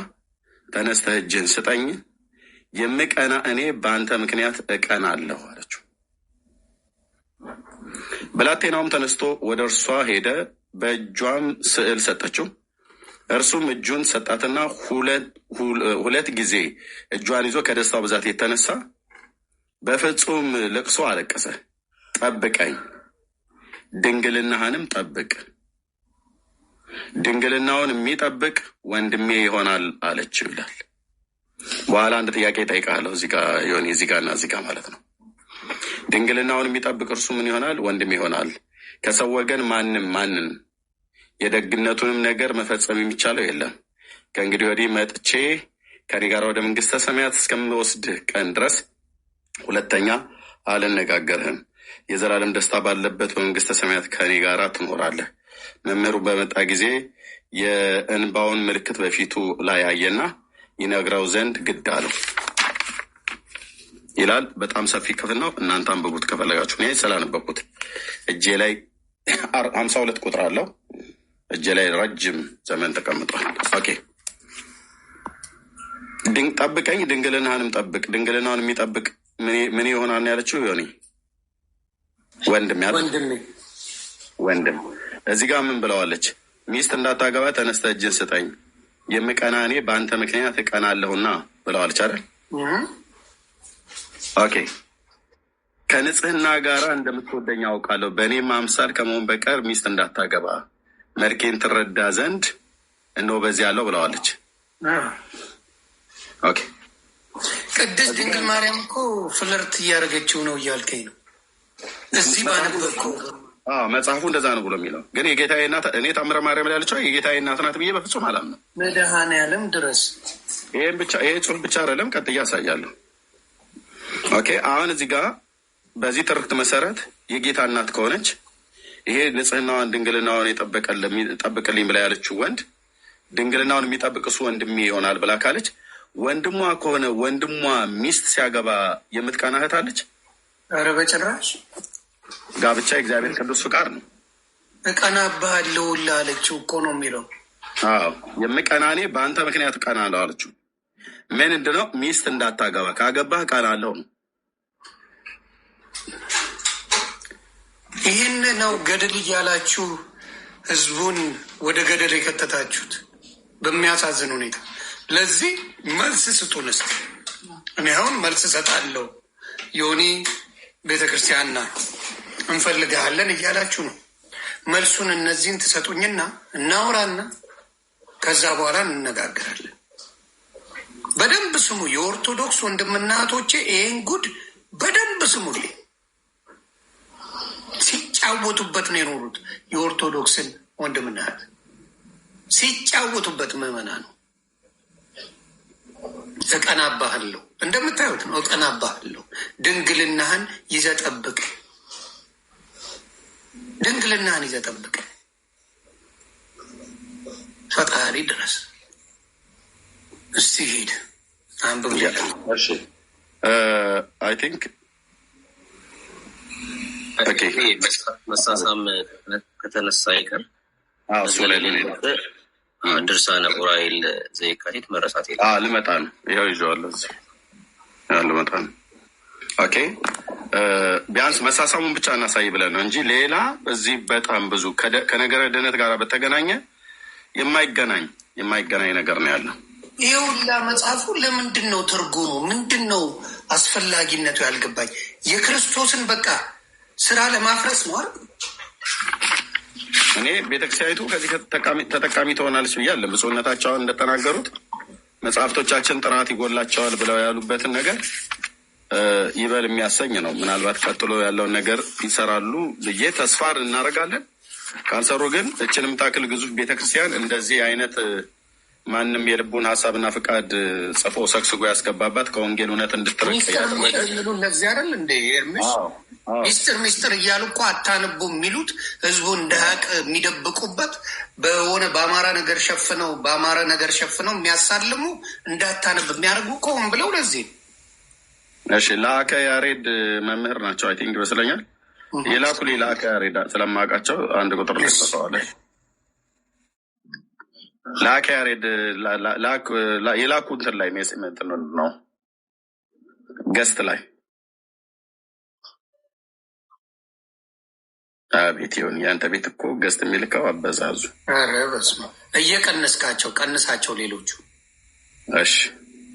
ተነስተህ እጅህን ስጠኝ፣ የምቀና እኔ በአንተ ምክንያት እቀናለሁ አለችው። ብላቴናውም ተነስቶ ወደ እርሷ ሄደ፣ በእጇም ስዕል ሰጠችው። እርሱም እጁን ሰጣትና ሁለት ጊዜ እጇን ይዞ ከደስታው ብዛት የተነሳ በፍጹም ልቅሶ አለቀሰ። ጠብቀኝ፣ ድንግልናህንም ጠብቅ፣ ድንግልናውን የሚጠብቅ ወንድሜ ይሆናል አለችው ይላል። በኋላ አንድ ጥያቄ ጠይቃለሁ እዚህ ጋር ዮኒ፣ እዚህ ጋርና እዚህ ጋር ማለት ነው። ድንግልናውን የሚጠብቅ እርሱ ምን ይሆናል? ወንድሜ ይሆናል። ከሰው ወገን ማንን የደግነቱንም ነገር መፈጸም የሚቻለው የለም። ከእንግዲህ ወዲህ መጥቼ ከኔ ጋር ወደ መንግስተ ሰማያት እስከምወስድህ ቀን ድረስ ሁለተኛ አልነጋገርህም። የዘላለም ደስታ ባለበት በመንግስተ ሰማያት ከኔ ጋር ትኖራለህ። መምህሩ በመጣ ጊዜ የእንባውን ምልክት በፊቱ ላይ አየና ይነግረው ዘንድ ግድ አለው ይላል። በጣም ሰፊ ክፍል ነው። እናንተ አንብቡት ከፈለጋችሁ። እኔ ስላነበብኩት እጄ ላይ 52 ቁጥር አለው። እጄ ላይ ረጅም ዘመን ተቀምጧል። ኦኬ። ጠብቀኝ፣ ድንግልናህንም ጠብቅ። ድንግልናውን የሚጠብቅ ምን ይሆናል ያለችው? ዮኒ ወንድም። እዚህ ጋር ምን ብለዋለች? ሚስት እንዳታገባ ተነስተህ እጅን ስጠኝ፣ የምቀና እኔ በአንተ ምክንያት እቀናለሁና ብለዋለች አይደል? ኦኬ። ከንጽህና ጋር እንደምትወደኝ አውቃለሁ፣ በእኔም አምሳል ከመሆን በቀር ሚስት እንዳታገባ መልኬን ትረዳ ዘንድ እነሆ በዚህ ያለው ብለዋለች። ኦኬ። ቅድስት ድንግል ማርያም እኮ ፍለርት እያደረገችው ነው እያልከኝ ነው? እዚህ ባነበብኩ መጽሐፉ እንደዛ ነው ብሎ የሚለው ግን የጌታዬ እናት እኔ ታምረ ማርያም ላይ ያለችው የጌታዬ እናት ናት ብዬ በፍጹም አላምነው። መድኃኔዓለም ድረስ ይሄ ጽሑፍ ብቻ አይደለም፣ ቀጥዬ አሳያለሁ። ኦኬ። አሁን እዚህ ጋር በዚህ ትርክት መሰረት የጌታ እናት ከሆነች ይሄ ንጽህናዋን ድንግልናዋን ጠብቅልኝ ብላ ያለችው ወንድ ድንግልናውን የሚጠብቅ እሱ ወንድሜ ይሆናል ብላ ካለች፣ ወንድሟ ከሆነ ወንድሟ ሚስት ሲያገባ የምትቀና እህት አለች? ኧረ በጭራሽ። ጋብቻ እግዚአብሔር ቅዱስ ፍቃድ ነው። እቀናብሃለሁ አለችው እኮ ነው የሚለው። የምቀና እኔ በአንተ ምክንያት እቀናለሁ አለችው። ምንድን ነው? ሚስት እንዳታገባ፣ ካገባህ እቀናለሁ ነው። ይህን ነው ገደል እያላችሁ ህዝቡን ወደ ገደል የከተታችሁት በሚያሳዝን ሁኔታ። ለዚህ መልስ ስጡን እስኪ። እኔ አሁን መልስ እሰጣለሁ። ዮኒ ቤተክርስቲያንና እንፈልግሃለን እያላችሁ ነው። መልሱን እነዚህን ትሰጡኝና እናውራና ከዛ በኋላ እንነጋገራለን። በደንብ ስሙ። የኦርቶዶክስ ወንድምና እህቶቼ ይህን ጉድ በደንብ ስሙልኝ። ሲጫወቱበት ነው የኖሩት። የኦርቶዶክስን ወንድምና እህት ሲጫወቱበት ምዕመና ነው። እቀናባሃለሁ፣ እንደምታዩት ነው። እቀናባሃለሁ። ድንግልናህን ይዘህ ጠብቅ፣ ድንግልናህን ይዘህ ጠብቅ ፈጣሪ ድረስ። እስቲ ሂድ አንብብ። አይ ቲንክ መሳሳም ከተነሳ ይቀር እሱ ላይ ድርሳነ ዑራኤል ዘየካቲት መረሳት ልመጣ ነው። ይኸው ይዤዋለሁ እዚህ ልመጣ ነው። ኦኬ ቢያንስ መሳሳሙን ብቻ እናሳይ ብለን ነው እንጂ ሌላ እዚህ በጣም ብዙ ከነገረ ድህነት ጋር በተገናኘ የማይገናኝ ነገር ነው ያለው። ይህ ሁላ መጽሐፉ ለምንድን ነው ትርጉሙ ምንድን ነው አስፈላጊነቱ ያልገባኝ? የክርስቶስን በቃ ስራ ለማፍረስ ነው አይደል? እኔ ቤተክርስቲያኒቱ ከዚህ ተጠቃሚ ትሆናለች ብያለሁ። ብፁዕነታቸው እንደተናገሩት መጽሐፍቶቻችን ጥራት ይጎላቸዋል ብለው ያሉበትን ነገር ይበል የሚያሰኝ ነው። ምናልባት ቀጥሎ ያለውን ነገር ይሰራሉ ብዬ ተስፋ እናደርጋለን። ካልሰሩ ግን እችንም ታክል ግዙፍ ቤተክርስቲያን እንደዚህ አይነት ማንም የልቡን ሀሳብና ፍቃድ ጽፎ ሰግስጎ ያስገባባት ከወንጌል እውነት እንድትርቅ ለዚህ አይደል እንደ ኤርምስ ሚስጥር እያሉ እኮ አታንቡ የሚሉት ህዝቡ እንዳያውቅ የሚደብቁበት በሆነ በአማራ ነገር ሸፍነው የሚያሳልሙ እንዳታነብ የሚያደርጉ እኮ ሆን ብለው ለዚህ። እሺ ለአከ ያሬድ መምህር ናቸው። አይ ቲንክ ይመስለኛል የላኩ ለአከ ያሬድ ስለማውቃቸው አንድ ቁጥር ልሰጠዋለች። ለአከ ያሬድ የላኩ እንትን ላይ ነው ገስት ላይ አቤት ይሁን ያንተ ቤት እኮ ገስት የሚልከው አበዛዙ። ኧረ በስመ አብ እየቀነስካቸው ቀንሳቸው ሌሎቹ። እሺ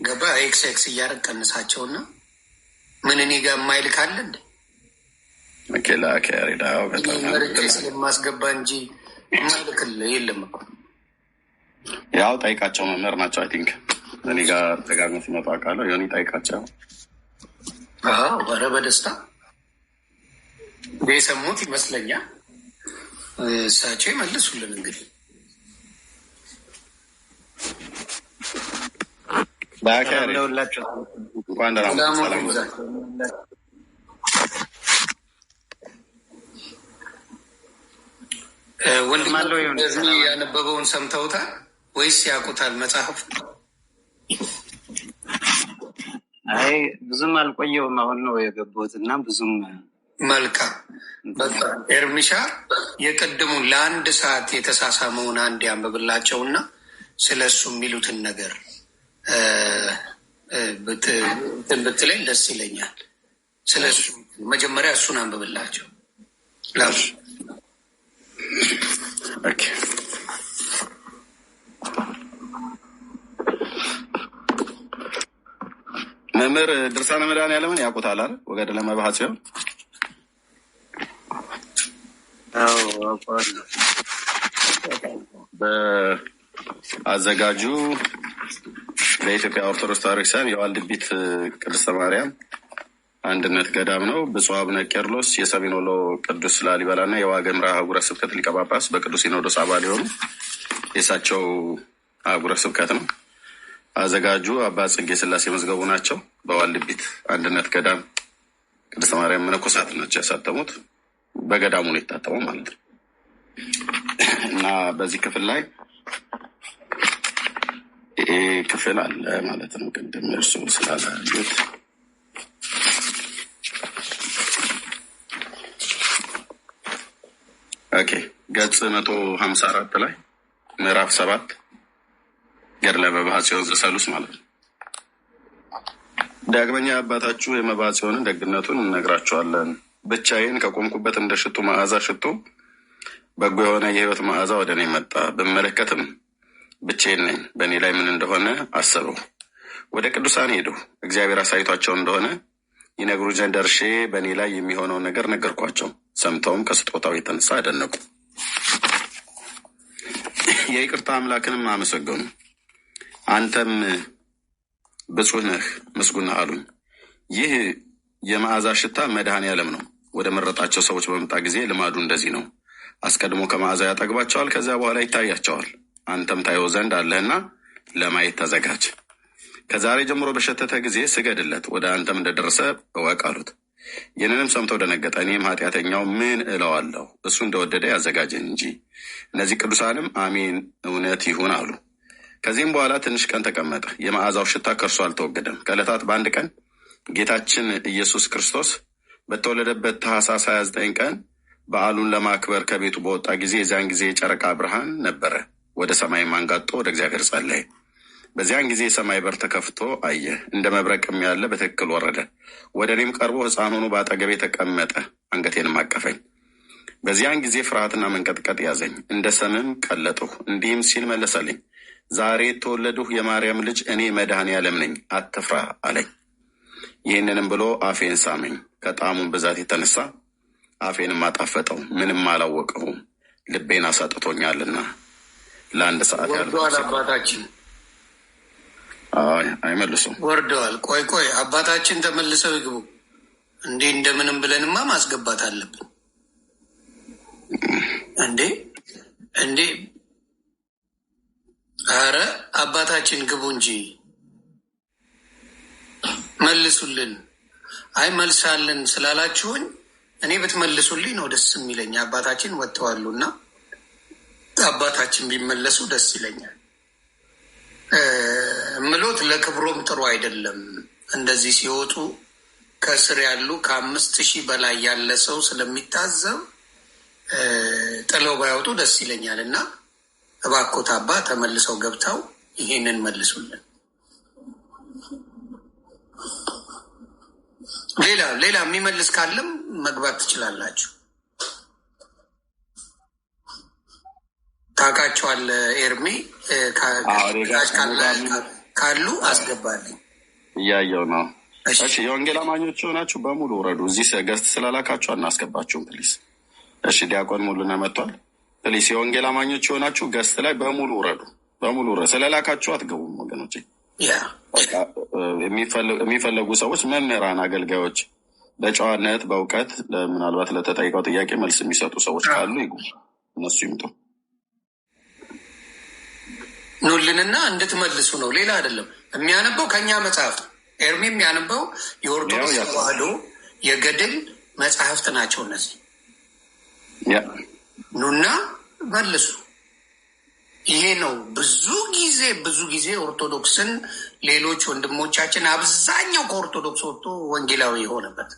ገባ ኤክስ እያደረግ ቀንሳቸውና ምን እኔ ጋር የማይልክ አለ እንደ ለአከ ያሬድ መርጬ ስለማስገባ እንጂ የማይልክልህ የለም እኮ። ያው ጠይቃቸው መምህር ናቸው። አይ ቲንክ እኔ ጋር ደጋግሞ ሲመጡ አውቃለሁ። የሆነ ጠይቃቸው። ኧረ በደስታ የሰሙት ይመስለኛል። እሳቸው ይመልሱልን እንግዲህ። ወንድም ያነበበውን ሰምተውታል ወይስ ያውቁታል መጽሐፉ? አይ ብዙም አልቆየውም። አሁን ነው የገባሁት እና ብዙም መልካም። በቃ ኤርሚሻ የቀድሙን ለአንድ ሰዓት የተሳሳመውን አንድ ያንብብላቸውና ስለ እሱ የሚሉትን ነገር ብትለኝ ደስ ይለኛል። ስለ እሱ መጀመሪያ እሱን አንብብላቸው። መምህር ድርሳነ መድኃኔዓለምን ያውቁታል አይደል? ወገድለ መባህ ሲሆን በአዘጋጁ ለኢትዮጵያ ኦርቶዶክስ ተዋሕዶ ቤተክርስቲያን የዋልድቢት ቅድስተ ማርያም አንድነት ገዳም ነው። ብፁዕ አቡነ ቄርሎስ የሰሜን ወሎ ቅዱስ ላሊበላና የዋግኽምራ አህጉረ ስብከት ሊቀ ጳጳስ በቅዱስ ሲኖዶስ አባል የሆኑ የእሳቸው አህጉረ ስብከት ነው። አዘጋጁ አባ ጽጌ ሥላሴ መዝገቡ ናቸው። በዋልድቢት አንድነት ገዳም ቅድስተ ማርያም መነኮሳት ናቸው ያሳተሙት። በገዳሙ ነው የታተመው ማለት ነው። እና በዚህ ክፍል ላይ ይሄ ክፍል አለ ማለት ነው። ቅድም እርሱ ስላላዩት ኦኬ ገጽ 154 ላይ ምዕራፍ 7 ገድለ መባህ ጽዮን ዘሰሉስ ማለት ነው። ዳግመኛ አባታችሁ የመባህ ጽዮንን ደግነቱን እነግራችኋለን። ብቻዬን ከቆምኩበት እንደ ሽቱ መዓዛ ሽቱ በጎ የሆነ የሕይወት መዓዛ ወደ እኔ መጣ። ብመለከትም ብቻዬን ነኝ። በእኔ ላይ ምን እንደሆነ አሰበው። ወደ ቅዱሳን ሄዱ። እግዚአብሔር አሳይቷቸው እንደሆነ ይነግሩ ዘንድ ደርሼ በእኔ ላይ የሚሆነውን ነገር ነገርኳቸው። ሰምተውም ከስጦታው የተነሳ አደነቁ። የይቅርታ አምላክንም አመሰገኑ። አንተም ብፁዕ ነህ ምስጉን አሉኝ። ይህ የመዓዛ ሽታ መድኃኔዓለም ነው። ወደ መረጣቸው ሰዎች በመጣ ጊዜ ልማዱ እንደዚህ ነው። አስቀድሞ ከመዓዛ ያጠግባቸዋል፣ ከዚያ በኋላ ይታያቸዋል። አንተም ታየው ዘንድ አለህና ለማየት ተዘጋጅ። ከዛሬ ጀምሮ በሸተተ ጊዜ ስገድለት፣ ወደ አንተም እንደደረሰ እወቅ አሉት። ይህንንም ሰምተው ደነገጠ። እኔም ኃጢአተኛው ምን እለዋለሁ? እሱ እንደወደደ ያዘጋጀን እንጂ። እነዚህ ቅዱሳንም አሜን እውነት ይሁን አሉ። ከዚህም በኋላ ትንሽ ቀን ተቀመጠ። የመዓዛው ሽታ ከእርሱ አልተወገደም። ከዕለታት በአንድ ቀን ጌታችን ኢየሱስ ክርስቶስ በተወለደበት ታኅሳስ 29 ቀን በዓሉን ለማክበር ከቤቱ በወጣ ጊዜ የዚያን ጊዜ የጨረቃ ብርሃን ነበረ። ወደ ሰማይም አንጋጦ ወደ እግዚአብሔር ጸለየ። በዚያን ጊዜ የሰማይ በር ተከፍቶ አየ። እንደ መብረቅም ያለ በትክክል ወረደ። ወደ እኔም ቀርቦ ሕፃን ሆኖ በአጠገቤ ተቀመጠ። አንገቴንም አቀፈኝ። በዚያን ጊዜ ፍርሃትና መንቀጥቀጥ ያዘኝ። እንደ ሰምም ቀለጥሁ። እንዲህም ሲል መለሰልኝ፣ ዛሬ የተወለድሁ የማርያም ልጅ እኔ መድኃኔዓለም ነኝ፣ አትፍራ አለኝ። ይህንንም ብሎ አፌን ሳመኝ። ከጣዕሙም ብዛት የተነሳ አፌንም አጣፈጠው። ምንም አላወቅሁም፣ ልቤን አሳጥቶኛልና። ለአንድ ሰዓት ያለ አባታችን አይመልሱም፣ ወርደዋል። ቆይ አባታችን ተመልሰው ይግቡ። እንደምንም ብለንማ ማስገባት አለብን። እንዴ አረ አባታችን ግቡ እንጂ መልሱልን። አይ መልሳለን ስላላችሁኝ እኔ ብትመልሱልኝ ነው ደስ የሚለኝ። አባታችን ወጥተዋሉና አባታችን ቢመለሱ ደስ ይለኛል። ምሎት ለክብሮም ጥሩ አይደለም። እንደዚህ ሲወጡ ከስር ያሉ ከ5,000 በላይ ያለ ሰው ስለሚታዘብ ጥለው ባያወጡ ደስ ይለኛል እና እባኮት አባ ተመልሰው ገብተው ይሄንን መልሱልን። ሌላ የሚመልስ ካለም መግባት ትችላላችሁ። ታውቃቸዋለህ ኤርሚ ካሉ አስገባልኝ። እያየው ነው። እሺ የወንጌል አማኞች የሆናችሁ በሙሉ ውረዱ። እዚህ ገስት ስላላካችሁ አናስገባችሁም ፕሊስ። እሺ ዲያቆን ሙሉነ መጥቷል። ፕሊስ የወንጌል አማኞች የሆናችሁ ገስት ላይ በሙሉ ውረዱ። ስለላካችሁ አትገቡም ወገኖቼ። የሚፈለጉ ሰዎች መምህራን፣ አገልጋዮች በጨዋነት በእውቀት ምናልባት ለተጠይቀው ጥያቄ መልስ የሚሰጡ ሰዎች ካሉ ይጉ፣ እነሱ ይምጡ። ኑልንና እንድትመልሱ ነው፣ ሌላ አይደለም። የሚያነበው ከኛ መጽሐፍት ኤርሚ የሚያነበው የኦርቶዶክስ ተዋህዶ የገድል መጽሐፍት ናቸው እነዚህ። ኑና መልሱ። ይሄ ነው ብዙ ጊዜ ኦርቶዶክስን ሌሎች ወንድሞቻችን አብዛኛው ከኦርቶዶክስ ወጥቶ ወንጌላዊ የሆነበት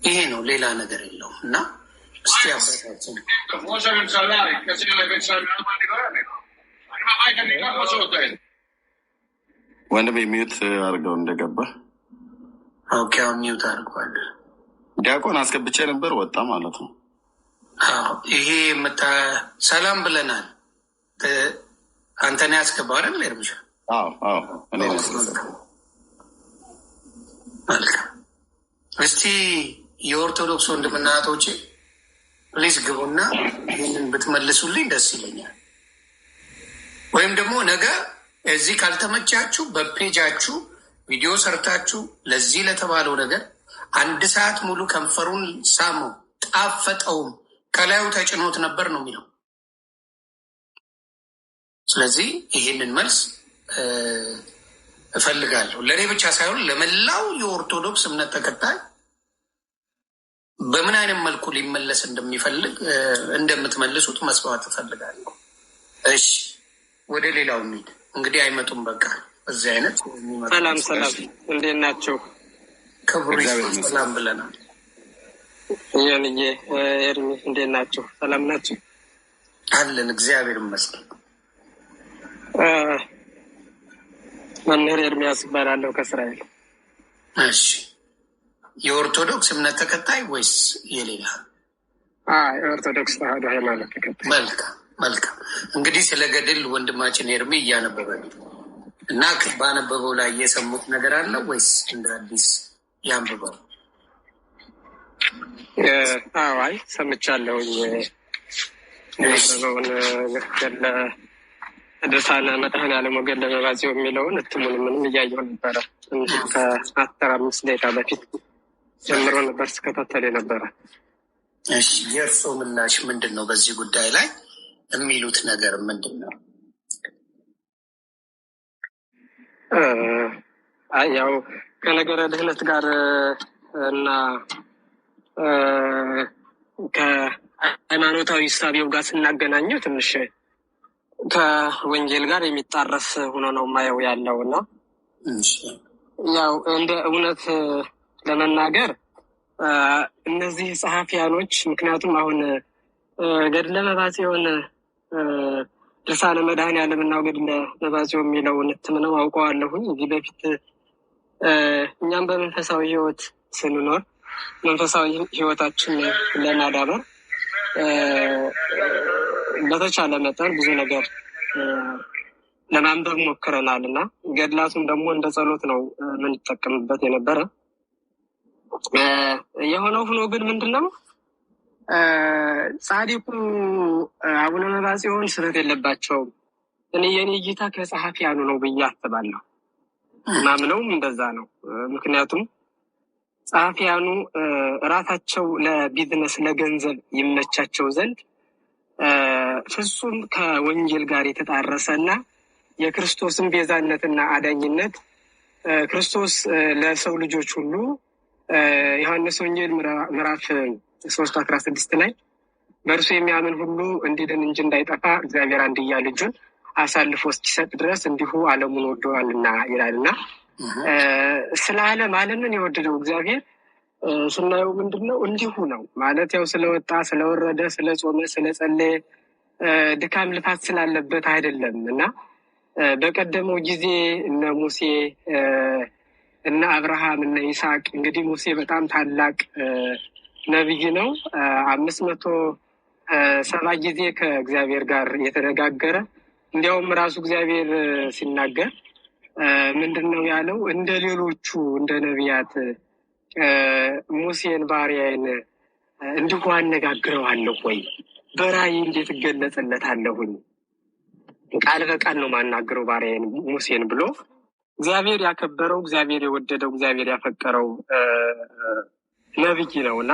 ይሄ ነው፣ ሌላ ነገር የለውም። እና እስቲ አባታችን ወንድም ሚዩት አድርገው እንደገባ። ኦኬ ሚዩት አድርጓል። ዲያቆን አስገብቼ ነበር ወጣ ማለት ነው። ይሄ ሰላም ብለናል። አንተን ያስገባው አይደል ኤርምሻ? መልካም። እስቲ የኦርቶዶክስ ወንድምና እህቶቼ ፕሊዝ ግቡና ይህንን ብትመልሱልኝ ደስ ይለኛል። ወይም ደግሞ ነገ እዚህ ካልተመቻችሁ በፔጃችሁ ቪዲዮ ሰርታችሁ ለዚህ ለተባለው ነገር 1 ሰዓት ሙሉ ከንፈሩን ሳመው ጣፈጠውም ከላዩ ተጭኖት ነበር ነው የሚለው። ስለዚህ ይህንን መልስ እፈልጋለሁ። ለእኔ ብቻ ሳይሆን ለመላው የኦርቶዶክስ እምነት ተከታይ በምን አይነት መልኩ ሊመለስ እንደሚፈልግ እንደምትመልሱት መስዋዕት እፈልጋለሁ። እሺ ወደ ሌላው እንሂድ። እንግዲህ አይመጡም። በቃ እዚህ አይነት ሰላም፣ እንዴት ናቸው? ክብሩ ሰላም ብለናል። ይህንዬ ኤርሚ እንዴት ናቸው? ሰላም ናቸው አለን፣ እግዚአብሔር ይመስገን። መምህር ኤርሚያስ እባላለሁ ከእስራኤል። እሺ የኦርቶዶክስ እምነት ተከታይ ወይስ የሌላ? የኦርቶዶክስ ተዋህዶ ሃይማኖት ተከታይ። መልካም። እንግዲህ ስለ ገድል ወንድማችን ኤርሚ እያነበበ እና ባነበበው ላይ የሰሙት ነገር አለ ወይስ እንደ አዲስ ያንብበው? አይ ሰምቻለሁኝ። የነበበውን ገድለ ድርሳነ መድኃኔዓለም ወገድለ መባዜው የሚለውን ምንም እያየሁ ነበረ። እንዲህ ከ15 ደቂቃ በፊት ጀምሮ ነበር ስከታተል ነበረ። እሺ የእርሶ ምላሽ ምንድን ነው? በዚህ ጉዳይ ላይ የሚሉት ነገር ምንድን ነው? ያው ከነገረ ድህነት ጋር እና ከሃይማኖታዊ እሳቤው ጋር ስናገናኘው ትንሽ ከወንጌል ጋር የሚጣረስ ሆኖ ነው ማየው ያለውና ያው እንደ እውነት ለመናገር እነዚህ ጸሐፊያኖች ምክንያቱም አሁን ገድለ መባጽዮን ድርሳነ መድኃኔዓለምና ገድለ መባጽዮን የሚለውን እትም ነው አውቀዋለሁኝ። እዚህ በፊት እኛም በመንፈሳዊ ህይወት ስንኖር መንፈሳዊ ህይወታችን ለማዳበር በተቻለ መጠን ብዙ ነገር ለማንበብ ሞክረናል እና ገድላቱም ደግሞ እንደ ጸሎት ነው የምንጠቀምበት የነበረ። የሆነው ሆኖ ግን ምንድነው ጻድቁ አቡነ መባጽዮን ስህተት የለባቸውም። እኔ የኔ እይታ ከጸሐፊያኑ ነው ብዬ አስባለሁ። ማምነውም እንደዛ ነው። ምክንያቱም ጸሐፊያኑ ራሳቸው ለቢዝነስ ለገንዘብ ይመቻቸው ዘንድ ፍጹም ከወንጌል ጋር የተጣረሰና የክርስቶስን ቤዛነትና አዳኝነት ክርስቶስ ለሰው ልጆች ሁሉ ዮሐንስ ወንጌል ምዕራፍ 3:16 ላይ በእርሱ የሚያምን ሁሉ እንዲድን እንጂ እንዳይጠፋ እግዚአብሔር አንድያ ልጁን አሳልፎ እስኪሰጥ ድረስ እንዲሁ ዓለሙን ወዶአልና ይላልና ስለ ዓለምን የወደደው እግዚአብሔር ስናየው ምንድነው እንዲሁ ነው ማለት ያው ስለወጣ ስለወረደ ስለጾመ ስለጸለየ ድካም ልፋት ስላለበት አይደለም እና በቀደመው ጊዜ እነ ሙሴ እነ አብርሃም እነ ይስሐቅ እንግዲህ ሙሴ በጣም ታላቅ ነብይ ነው። 570 ጊዜ ከእግዚአብሔር ጋር የተነጋገረ እንዲያውም ራሱ እግዚአብሔር ሲናገር ምንድነው ያለው እንደ ሌሎቹ እንደ ነቢያት ሙሴን ባሪያዬን እንዲሁ አነጋግረዋለሁ ወይ በራእይ እንዴት እገለጽለታለሁኝ ቃል በቃል ነው ማናገረው ባሪያዬን ሙሴን ብሎ እግዚአብሔር ያከበረው እግዚአብሔር የወደደው እግዚአብሔር ያፈቀረው ነብይ ነውና